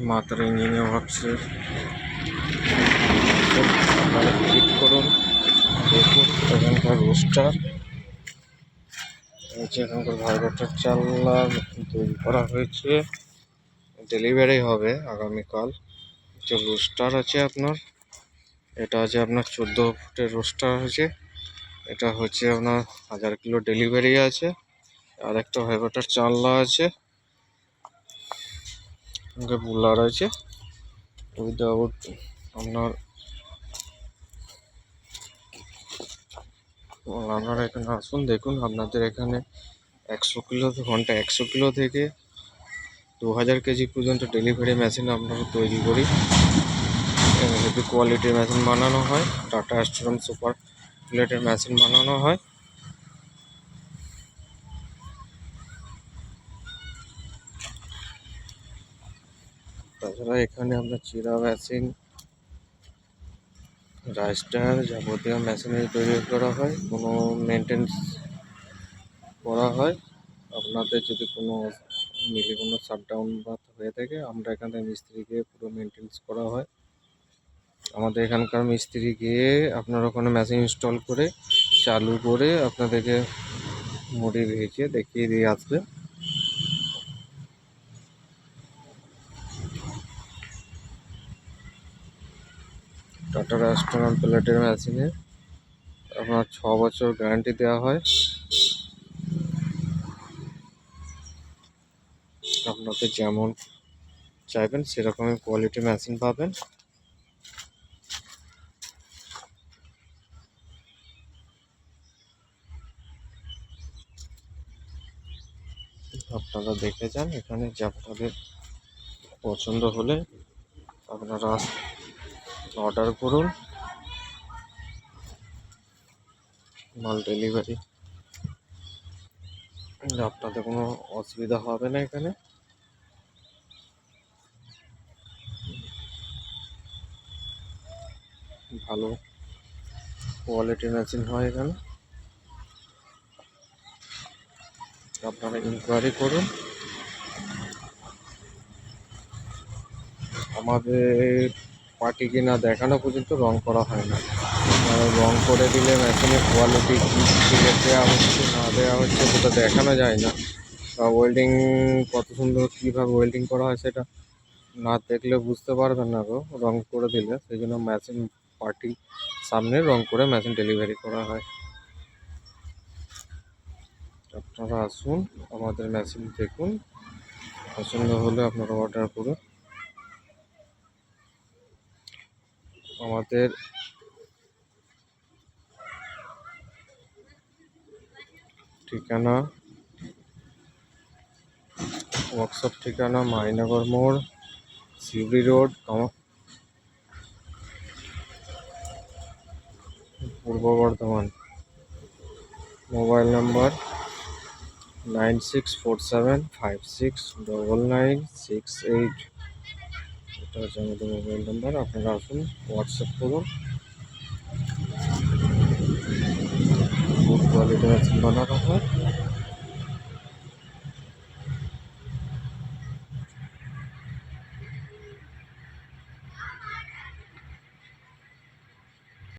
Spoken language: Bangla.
মাথার ইঞ্জিনিয়ার ওয়ার্কসের আপনারা ভিজিট করুন, দেখুন এখানকার রোস্টার হচ্ছে, এখানকার ভাইব্রেটর চাল্লা তৈরি করা হয়েছে, ডেলিভারি হবে আগামীকাল। যে রোস্টার আছে আপনার, এটা আছে আপনার 14 ফুটের রোস্টার আছে, এটা হচ্ছে আপনার 1000 কিলো ডেলিভারি আছে। আর একটা ভাইব্রেটর চাল্লা আছে, বুলার আছে উইদাউট আপনার। আপনারা এখানে আসুন, দেখুন আপনাদের এখানে 100 কিলো ঘন্টা 100 কিলো থেকে 2000 কেজি পর্যন্ত ডেলিভারি মেশিন আপনারা তৈরি করি। হেভি কোয়ালিটির মেশিন বানানো হয়, টাটা স্টোরম সুপার প্লেটের মেশিন বানানো হয়। তাছাড়া এখানে আপনার চিরা মেশিন, রাইস্টার, যাবতীয় মেশিনারি তৈরি করা হয়, কোনো মেনটেন্স করা হয়। আপনাদের যদি কোনো মিলে কোনো শাটডাউন বা হয়ে থাকে, আমরা এখান থেকে মিস্ত্রি গিয়ে পুরো মেনটেন্স করা হয়। আমাদের এখানকার মিস্ত্রি গিয়ে আপনার ওখানে মেশিন ইনস্টল করে চালু করে আপনাদেরকে মোড়ে ভেজে দেখিয়ে দিয়ে আসবে। টাটা রেস্টুরেন্ট প্লেটের মেশিনে আপনার 6 বছর গ্যারান্টি দেওয়া হয়। আপনাদের যেমন চাইবেন সেরকমই কোয়ালিটি মেশিন পাবেন। আপনারা দেখে যান, এখানে যে আপনাদের পছন্দ হলে আপনারা অর্ডার করুন, মাল ডেলিভারি আপনাদের কোনো অসুবিধা হবে না। এখানে ভালো কোয়ালিটি মেশিন হয়, এখানে আপনারা ইনকোয়ারি করুন। আমাদের পার্টিকে না দেখানো পর্যন্ত রং করা হয় না। রং করে দিলে মেশিনের কোয়ালিটি কী সিলেট দেওয়া হচ্ছে না দেওয়া হচ্ছে সেটা দেখানো যায় না, বা ওয়েল্ডিং কত সুন্দর কীভাবে ওয়েল্ডিং করা হয় সেটা না দেখলে বুঝতে পারবেন না গো, রং করে দিলে। সেই জন্য মেশিন পার্টি সামনে রং করে মেশিন ডেলিভারি করা হয়। আপনারা আসুন, আমাদের মেশিন দেখুন, পছন্দ হলে আপনারা অর্ডার করুন। আমাদের ঠিকানা, ওয়ার্কশপ ঠিকানা মাইনগর মোড়, শিউরি রোড, পূর্ব বর্ধমান। Mobile number 9647569968। এটা হচ্ছে আমাদের মোবাইল নাম্বার। আপনারা আসুন, হোয়াটসঅ্যাপ করুন। গুড কোয়ালিটি মেশিন বানানো হয়।